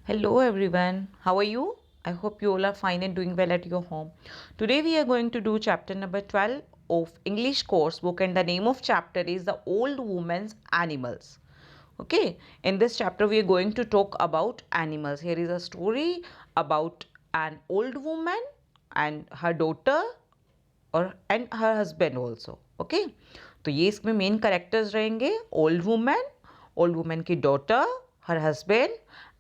Hello everyone, how are you? I hope you all are fine and doing well at your home. Today we are going to do chapter number 12 of English course book, and the name of chapter is The Old Woman's Animals. Okay, in this chapter we are going to talk about animals. Here is a story about an old woman and her daughter और and her husband also okay. तो ये इसमें main characters रहेंगे old women की daughter, her husband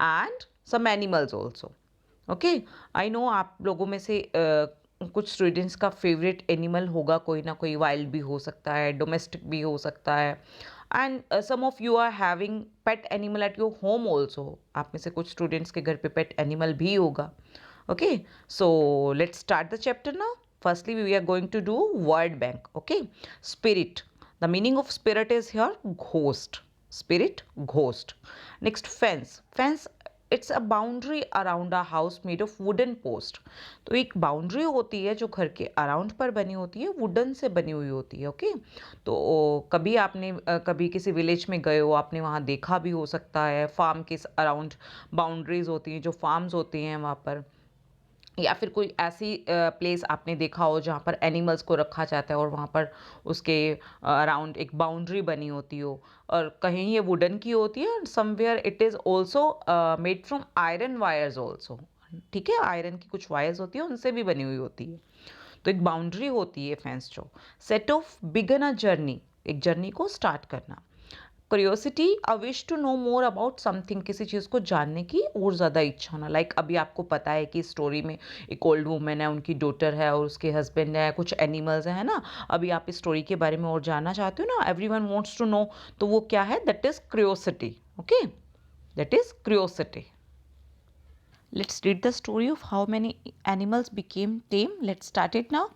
and some animals also. Okay, I know आप लोगों में से कुछ स्टूडेंट्स का फेवरेट एनिमल होगा, कोई ना कोई वाइल्ड भी हो सकता है, डोमेस्टिक भी हो सकता है, and some of you are having pet animal at your home also. आप में से कुछ स्टूडेंट्स के घर पे पेट एनिमल भी होगा। Okay, so let's start the chapter now. Firstly, we are going to do word bank. Okay, spirit. The meaning of spirit is here ghost. Spirit, ghost. Next, fence. Fence, it's a boundary around a house made of wooden post. तो एक boundary होती है जो घर के around पर बनी होती है, वुडन से बनी हुई होती है। ओके, तो कभी आपने कभी किसी विलेज में गए हो, आपने वहाँ देखा भी हो सकता है, फार्म के अराउंड बाउंड्रीज होती हैं, जो फार्म्स होती हैं वहाँ पर, या फिर कोई ऐसी प्लेस आपने देखा हो जहाँ पर एनिमल्स को रखा जाता है और वहाँ पर उसके अराउंड एक बाउंड्री बनी होती हो, और कहीं ये वुडन की होती है और somewhere it is also made from iron wires also. ठीक है, आयरन की कुछ वायर्स होती है, उनसे भी बनी हुई होती है। तो एक बाउंड्री होती है फेंस जो। Set off began a journey, एक जर्नी को स्टार्ट करना। Curiosity, a wish to know more about something, किसी चीज़ को जानने की और ज़्यादा इच्छा होना। लाइक अभी आपको पता है कि स्टोरी में एक ओल्ड वुमेन है, उनकी डॉटर है और उसके हस्बैंड है, कुछ एनिमल्स है ना। अभी आप इस स्टोरी के बारे में और जानना चाहते हो ना, everyone wants to know, तो वो क्या है? That is curiosity. Okay, that is curiosity. Let's read the story of how many animals became tame. Let's start it now.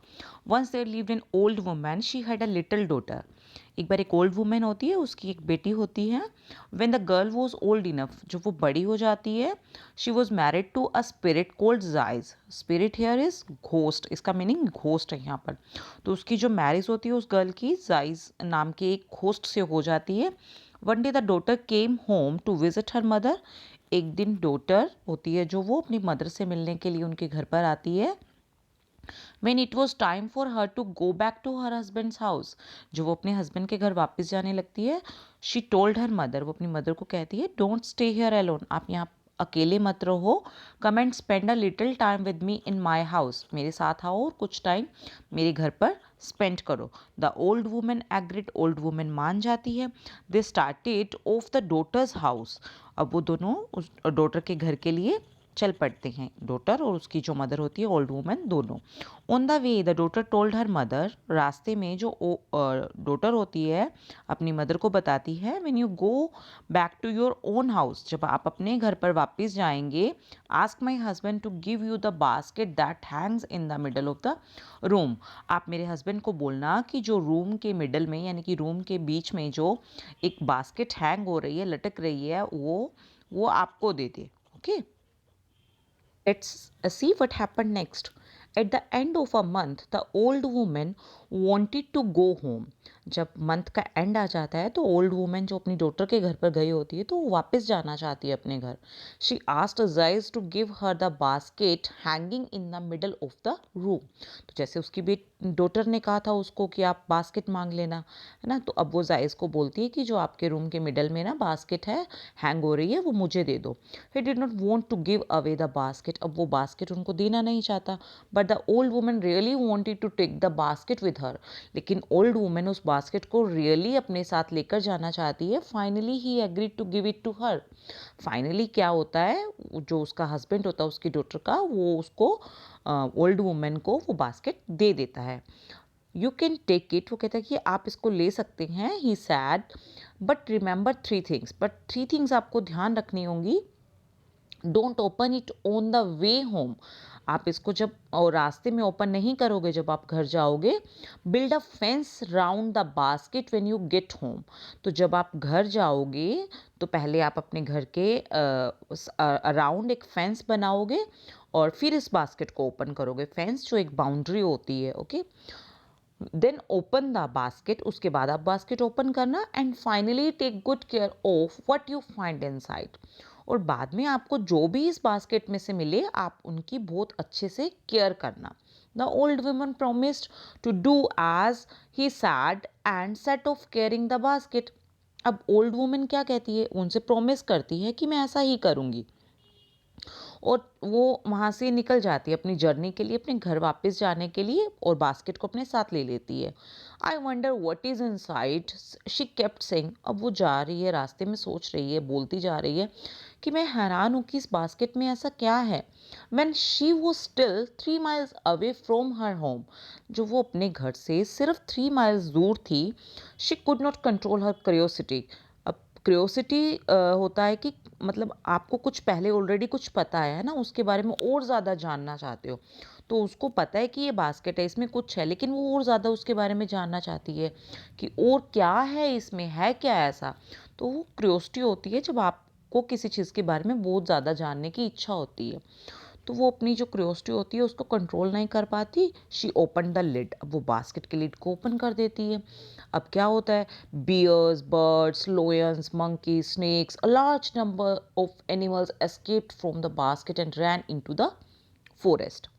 Once there lived an old woman. She had a little daughter. एक बार एक old women होती है, उसकी एक बेटी होती है। When the girl was old enough, जब वो बड़ी हो जाती है, she was married to a spirit called Zais. Spirit here is ghost. इसका मीनिंग घोस्ट है यहाँ पर। तो उसकी जो मैरिज होती है उस गर्ल की जाइज नाम के एक घोस्ट से हो जाती है। One day the daughter came home to visit her mother. एक दिन डॉटर होती है जो वो अपनी मदर से मिलने के लिए उनके घर पर आती है। When it was time for her to go back to her husband's house, जो वो अपने हस्बैंड के घर वापस जाने लगती है, she told her mother, वो अपनी मदर को कहती है, don't stay here alone, आप यहाँ अकेले मत रहो, come and spend a little time with me in my house, मेरे साथ आओ और कुछ टाइम मेरे घर पर स्पेंड करो। The old women agreed, old women मान जाती है। They started off the daughter's house, अब वो दोनों उस डॉटर के घर के लिए चल पड़ते हैं, डॉटर और उसकी जो मदर होती है ओल्ड वुमन दोनों। On the way the daughter told her mother, रास्ते में जो डॉटर होती है अपनी मदर को बताती है, when you go back to your own house, जब आप अपने घर पर वापस जाएंगे, ask my husband to give you the basket that hangs in the middle of the room, आप मेरे हस्बैंड को बोलना कि जो रूम के मिडल में यानी कि रूम के बीच में जो एक बास्केट हैंग हो रही है, लटक रही है, वो आपको दे दे। Okay, let's see what happened next. At the end of a month, the old woman wanted to go home. जब मंथ का एंड आ जाता है तो ओल्ड वुमेन जो अपनी डॉटर के घर पर गई होती है तो वो वापस जाना चाहती है अपने घर। शी आस्क्ड जाइज to give her the basket hanging in the middle of the room. तो जैसे उसकी डॉटर ने कहा था उसको कि आप बास्केट मांग लेना, है ना, तो अब वो जायज़ को बोलती है कि जो आपके रूम के मिडल में ना बास्केट है, हैंग हो रही है, वो मुझे दे दो। He did not want to give away the basket, अब वो बास्केट उनको देना नहीं चाहता। But the old woman really wanted to take the basket with her, लेकिन ओल्ड वुमन उस बास्केट को रियली अपने साथ लेकर जाना चाहती है। Finally he agreed to give it to her. Finally क्या होता है, जो उसका हस्बैंड होता है उसकी डॉटर का, वो उसको ओल्ड वुमेन को वो बास्केट दे देता है। यू कैन टेक इट, वो कहता है कि आप इसको ले सकते हैं। He said but remember three things, but three things आपको ध्यान रखनी होंगी। Don't open it on the way home, आप इसको जब और रास्ते में ओपन नहीं करोगे, जब आप घर जाओगे। Build a fence round the basket when you get home, तो जब आप घर जाओगे तो पहले आप अपने घर के अराउंड एक फेंस बनाओगे और फिर इस बास्केट को ओपन करोगे। फेंस जो एक बाउंड्री होती है। Okay, then open the basket, उसके बाद आप बास्केट ओपन करना, and finally take good care of what you find inside. और बाद में आपको जो भी इस बास्केट में से मिले आप उनकी बहुत अच्छे से केयर करना। The old woman promised to do as he said and set off caring the basket. अब ओल्ड वुमन क्या कहती है, उनसे प्रॉमिस करती है कि मैं ऐसा ही करूँगी, और वो वहाँ से निकल जाती है अपनी जर्नी के लिए, अपने घर वापस जाने के लिए, और बास्केट को अपने साथ ले लेती है। I wonder what is in side, she kept saying. अब वो जा रही है, रास्ते में सोच रही है, बोलती जा रही है कि मैं हैरान हूँ कि इस बास्केट में ऐसा क्या है। When she was still 3 miles away from her home, जो वो अपने घर से सिर्फ 3 miles दूर थी, she could not control her curiosity। अब क्रियोसिटी होता है कि मतलब आपको कुछ पहले ऑलरेडी कुछ पता है ना, उसके बारे में और ज़्यादा जानना चाहते हो। तो उसको पता है कि ये बास्केट है, इसमें कुछ है, लेकिन वो और ज़्यादा उसके बारे में जानना चाहती है कि और क्या है इसमें, है क्या ऐसा। तो वो क्रियोसिटी होती है जब आपको किसी चीज़ के बारे में बहुत ज़्यादा जानने की इच्छा होती है। तो वो अपनी जो क्रियोसिटी होती है उसको कंट्रोल नहीं कर पाती। शी ओपन द लिड, अब वो बास्केट के लिड को ओपन कर देती है। अब क्या होता है, bears, birds, lions, monkey, snakes, a large number of animals escaped from the basket and ran into the forest.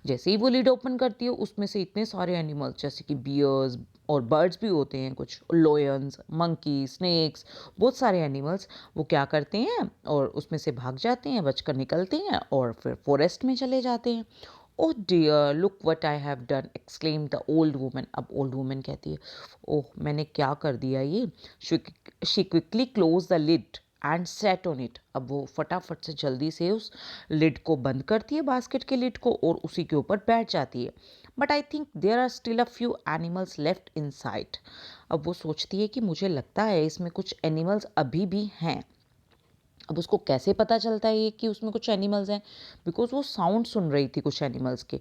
जैसे ही वो लिड ओपन करती है उसमें से इतने सारे एनिमल्स जैसे कि बियर्स और बर्ड्स भी होते हैं, कुछ लोयंस, मंकी, स्नेक्स, बहुत सारे एनिमल्स, वो क्या करते हैं और उसमें से भाग जाते हैं, बचकर निकलते हैं और फिर फॉरेस्ट में चले जाते हैं। Oh dear look what I have done, exclaim the old woman. अब ओल्ड वुमन कहती है, ओह मैंने क्या कर दिया ये। She quickly close the lid and sat on it. अब वो फटाफट से जल्दी से उस लिड को बंद करती है, बास्केट के लिड को, और उसी के ऊपर बैठ जाती है। But I think there are still a few animals left in sight. अब वो सोचती है कि मुझे लगता है इसमें कुछ एनिमल्स अभी भी हैं। अब उसको कैसे पता चलता है ये कि उसमें कुछ एनिमल्स हैं, बिकॉज वो साउंड सुन रही थी कुछ एनिमल्स के।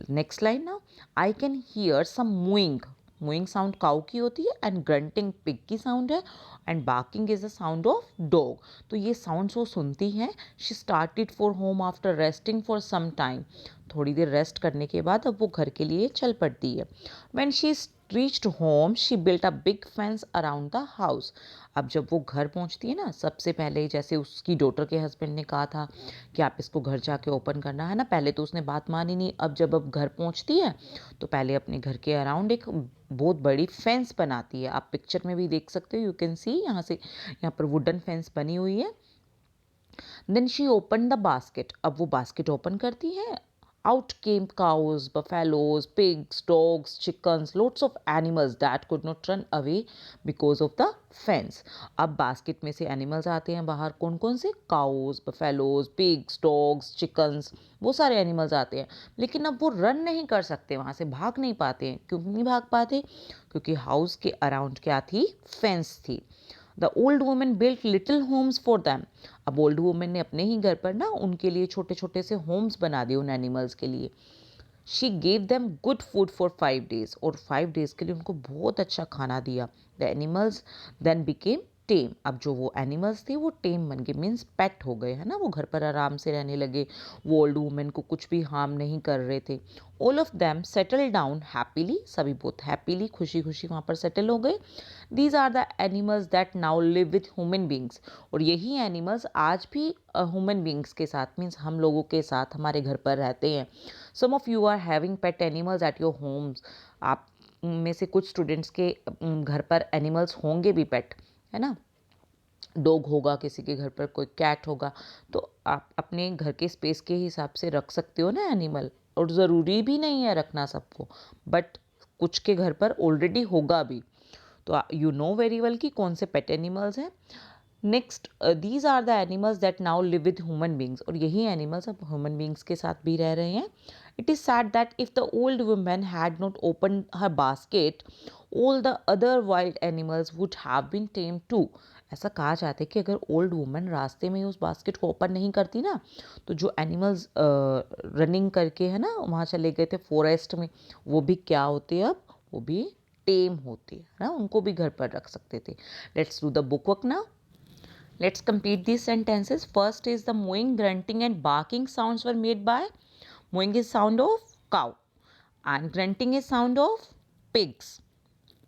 नेक्स्ट लाइन ना, I can hear some mooing. Mooing sound cow की होती है, एंड ग्रंटिंग पिग की साउंड है, and barking is the sound of dog. तो ये साउंड्स वो सुनती हैं। She started for home after resting for some time. थोड़ी देर रेस्ट करने के बाद अब वो घर के लिए चल पड़ती है। When she reached home she built a big fence around the house। अब जब वो घर पहुंचती है ना, सबसे पहले जैसे उसकी डॉटर के हस्बैंड ने कहा था कि आप इसको घर जाके ओपन करना है ना, पहले तो उसने बात मानी नहीं। अब जब घर पहुंचती है तो पहले अपने घर के अराउंड एक बहुत बड़ी फेंस बनाती है। आप पिक्चर में भी देख सकते हो, यू कैन सी, यहाँ पर वुडन फेंस बनी हुई है। Then she open the basket, अब वो बास्केट ओपन करती है। Out came cows, buffaloes, pigs, dogs, chickens, lots of animals that could not run away because of the fence। अब बास्केट में से एनिमल्स आते हैं बाहर, कौन कौन से, cows, buffaloes, pigs, dogs, chickens, वो सारे एनिमल्स आते हैं। लेकिन अब वो रन नहीं कर सकते, वहाँ से भाग नहीं पाते हैं। क्यों नहीं भाग पाते, क्योंकि हाउस के अराउंड क्या थी, फेंस थी। The old women built little Holmes for them. अब ओल्ड वुमेन ने अपने ही घर पर ना उनके लिए छोटे छोटे से होम्स बना दिए उन एनिमल्स के लिए। She gave them good food for 5 days, और 5 days के लिए उनको बहुत अच्छा खाना दिया। द एनिमल्स देन बिकेम टेम। अब जो वो एनिमल्स थे वो टेम बन गए, मीन्स पेट हो गए, है ना, वो घर पर आराम से रहने लगे। वो ओल्ड वुमेन को कुछ भी हार्म नहीं कर रहे थे। All of them settle down happily, सभी बहुत हैप्पीली, खुशी खुशी वहाँ पर सेटल हो गए। These are the animals that now live with human beings. और यही एनिमल्स आज भी ह्यूमन बींग्स के साथ, मीन्स हम लोगों के साथ हमारे घर पर रहते हैं। Some of you are having pet animals at your homes. आप में से कुछ स्टूडेंट्स के घर पर एनिमल्स होंगे भी पेट, है ना, डॉग होगा किसी के घर पर, कोई कैट होगा। तो आप अपने घर के स्पेस के हिसाब से रख सकते हो ना एनिमल, और ज़रूरी भी नहीं है रखना सबको, बट कुछ के घर पर ऑलरेडी होगा भी। तो यू नो वेरी वेल कि कौन से पेट एनिमल्स हैं। Next, these are the animals that now live with human beings. और यही एनिमल्स अब ह्यूमन बींग्स के साथ भी रह रहे हैं। It is said that if the old women had not open her basket, all the other wild animals would have been tame too. ऐसा कहा जाता है कि अगर ओल्ड वुमन रास्ते में उस बास्केट को ओपन नहीं करती ना, तो जो एनिमल्स रनिंग करके, है ना, वहाँ चले गए थे फॉरेस्ट में, वो भी क्या होते, अब वो भी टेम होते, है ना, उनको भी घर पर रख सकते थे। Let's do the book work now. Let's complete these sentences. First is the mooing, grunting and barking sounds were made by, mooing is sound of cow. And grunting is sound of pigs.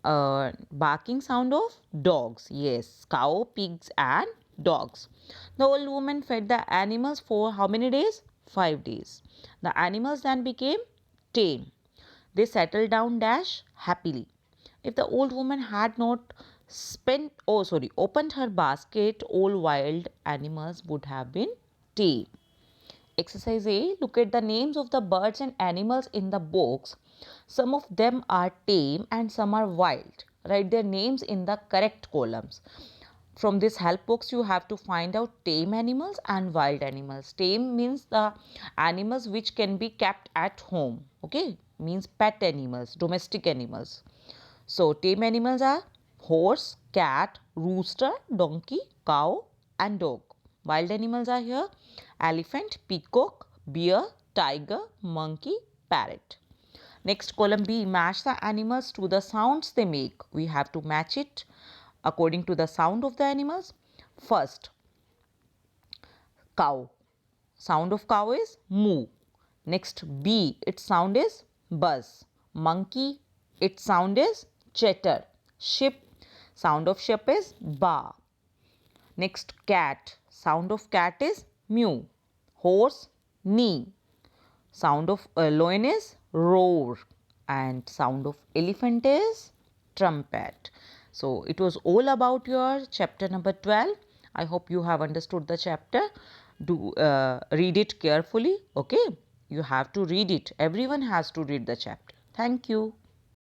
Barking sound of dogs. Yes, cow, pigs and dogs. The old woman fed the animals for how many days? 5 days. The animals then became tame. They settled down dash happily. If the old woman had not opened her basket, all wild animals would have been tame. Exercise A. Look at the names of the birds and animals in the books. Some of them are tame and some are wild. Write their names in the correct columns. From this help box, you have to find out tame animals and wild animals. Tame means the animals which can be kept at home. Okay, means pet animals, domestic animals. So, tame animals are horse, cat, rooster, donkey, cow, and dog. Wild animals are here elephant, peacock, bear, tiger, monkey, parrot. Next column B, match the animals to the sounds they make. We have to match it according to the sound of the animals. First, cow. Sound of cow is moo. Next B, its sound is buzz. Monkey, its sound is chatter. Ship, sound of ship is ba. Next cat, sound of cat is mew. Horse, knee. Sound of lion is roar. And sound of elephant is trumpet. So it was all about your chapter number 12. I hope you have understood the chapter. Do read it carefully. Okay, you have to read it. Everyone has to read the chapter. Thank you.